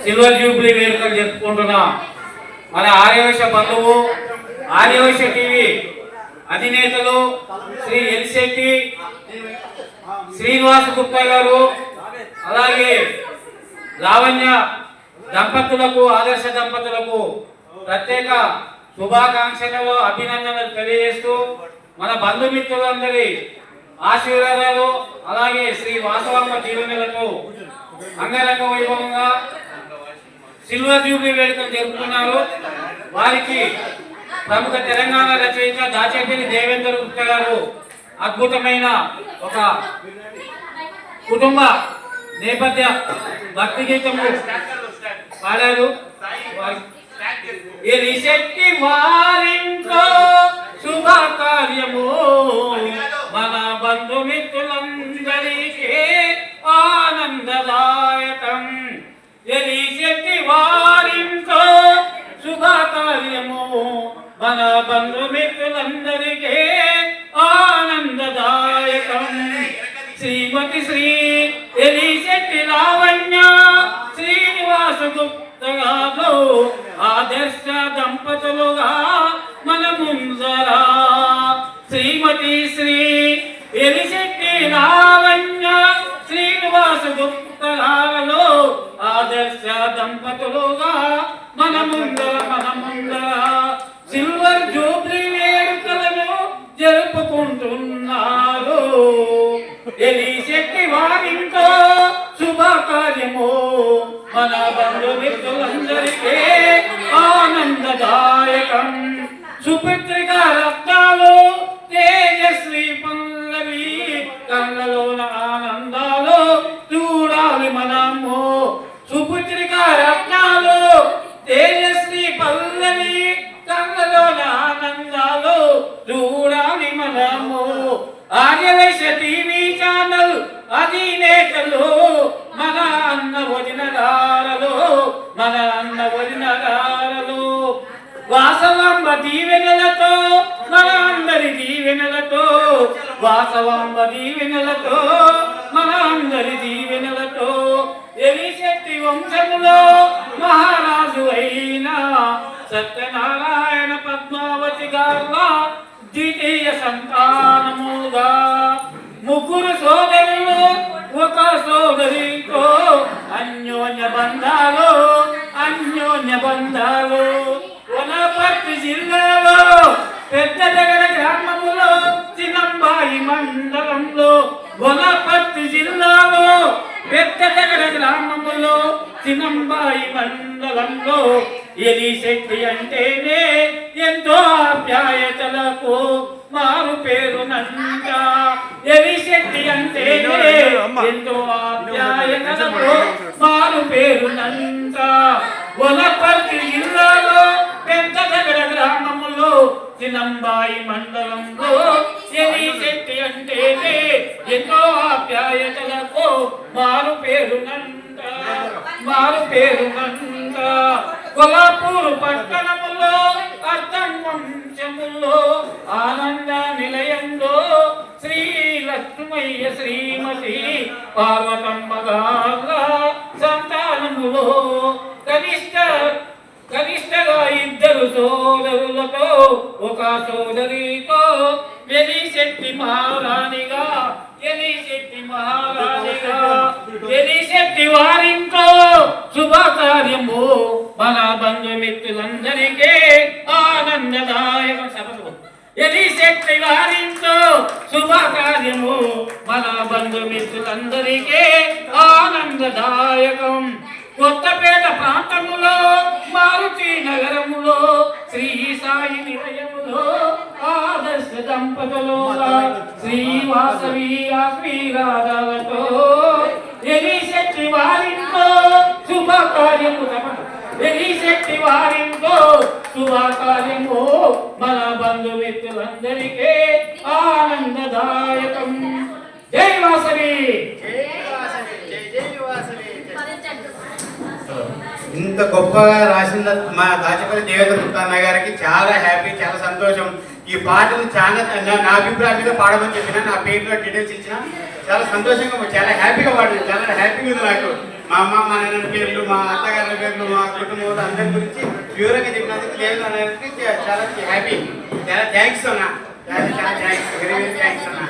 Silver Jubilee వేడుకలు జరుపుకుంటున్నాం. మన ఆర్యవైశ్య బంధువు ఆర్యవైశ్య టీవీ అధినేతలు శ్రీ ఎల్శెట్టి శ్రీనివాస గుప్తా గారు, అలాగే లావణ్య దంపతులకు, ఆదర్శ దంపతులకు ప్రత్యేక శుభాకాంక్షలు, అభినందనలు తెలియజేస్తూ మన బంధుమిత్రులందరి ఆశీర్వాదాలు, అలాగే శ్రీ వాసవమ్మ దీవెనలతో అంగరంగ వైభవంగా సిల్వర్ జూబ్లీ వేడుకలు జరుపుకున్నారు. వారికి ప్రముఖ తెలంగాణ రచయిత దాచేపల్లి దేవేంద్ర గుప్తా గారు అద్భుతమైన ఒక కుటుంబ నేపథ్య భక్తి గీతము పాడారు. ఎలిశెట్టి వారింట్లో శుభకార్యము మన బంధుమిత్రులందరికీ ఆనందదాయకం. ఎలిశెట్టి వారింట్లో శుభకార్యము మన బంధుమిత్రులందరికీ ఆనందదాయకం. శ్రీమతి శ్రీ ఎలిశెట్టి లావణ్య శ్రీనివాస గుప్తా గారు ఆదర్శ దంపతులుగా మన ముందరా. శ్రీమతి శ్రీ ఎలిశెట్టి లావణ్య శ్రీనివాస గుప్తా గారు ఆదర్శ దంపతులుగా మన ముందర సిల్వర్ జూబ్లీ వేడుకలను జరుపుకుంటున్నారు. ఎలిశెట్టి వారింట్లో శుభకార్యము మన బంధుమిత్రులందరికీ ఆనందదాయకం. సుపుత్రిక రత్నాలు తేజశ్రీ పల్లవి కళ్ళలోన ఆనందాలు చూడాలి మనము. సుపుత్రిక రత్నాలు తేజశ్రీ పల్లవి కళ్ళలోన ఆనందాలు చూడాలి మనము. ఆర్యవైశ్య టీవీ ఛానల్ అధినేతలు మన అన్న వదినగారలు వాసవాంబ దీవెనలతో మన అందరి దీవెనలతో, వాసవాంబ దీవెనలతో మన అందరి దీవెనలతో ఎలిశెట్టి వంశములో మహారాజు అయిన సత్యనారాయణ పద్మావతి గారుల ద్వితీయ సంతానముగా ముగ్గురు సోదరులు ఒక సోదరితో అన్యోన్య బంధాలు. వనపర్తి జిల్లాలో పెద్దదగడ గ్రామములో చిన్నంబాయి మండలంలో, వనపర్తి జిల్లాలో పెద్దదగడ గ్రామములో చిన్నంబాయి మండలంలో ఎలిశెట్టి అంటేనే ఎంతో ఆప్యాయతలకు మారు పేరునంట. ఎలిశెట్టి అంటేనే ఎంతో ఆప్యాయతలకు మారు పేరునంట. వనపర్తి జిల్లాలో పెద్దదగడ గ్రామములో చిన్నంబాయి మండలంలో ఎలిశెట్టి అంటేనే ఎంతో ఆప్యాయతలకు మారు పేరునంట. కొల్లాపూర్ పట్టణములో అర్థం వంశములో ఆనంద నిలయంలో శ్రీ లక్ష్మయ్య శ్రీమతి పార్వతమ్మ గార్ల సంతానములో కనిష్టగా ఇద్దరు సోదరులతో ఒక సోదరితో ఎలిశెట్టి మహారాణిగా ఎలిశెట్టి వారింట్లో శుభకార్యము మన బంధుమిత్రులందరికీ ఆనందదాయకం. ఎలిశెట్టి వారింట్లో శుభకార్యము మన బంధుమిత్రులందరికీ ఆనందదాయకం. కొత్తపేట ప్రాంతములో మారుతి నగరములో శ్రీ సాయి నిలయములో ఆదర్శ దంపతులుగా శ్రీ వాసవి ఆశీర్వాదాలతో ఎలిశెట్టి వారింట్లో శుభకార్యము. ఎలిశెట్టి వారింట్లో శుభకార్యము మన బంధుమిత్రులందరికీ ఆనందదాయకం. జై వాసవి. ఇంత గొప్పగా రాసిన మా దాచేపల్లి దేవేంద్ర గుప్తా అన్న గారికి చాలా హ్యాపీ, చాలా సంతోషం. ఈ పాటలు చాలా నా అభిప్రాయం మీద పాడమని చెప్పిన, నా పేరులో డీటెయిల్స్ ఇచ్చిన చాలా సంతోషంగా, చాలా హ్యాపీగా పాడింది, చాలా హ్యాపీగా ఉంది నాకు. మా అమ్మ మా నాన్న పేర్లు, మా అత్తగారి పేర్లు, మా కుటుంబంలో అందరి గురించి వివరంగా చెప్పినందుకు దేవేంద్ర అన్నకి చాలా హ్యాపీ. చాలా థ్యాంక్స్ అన్న, చాలా థ్యాంక్స్, వెరీ వెరీ థ్యాంక్స్ అన్న.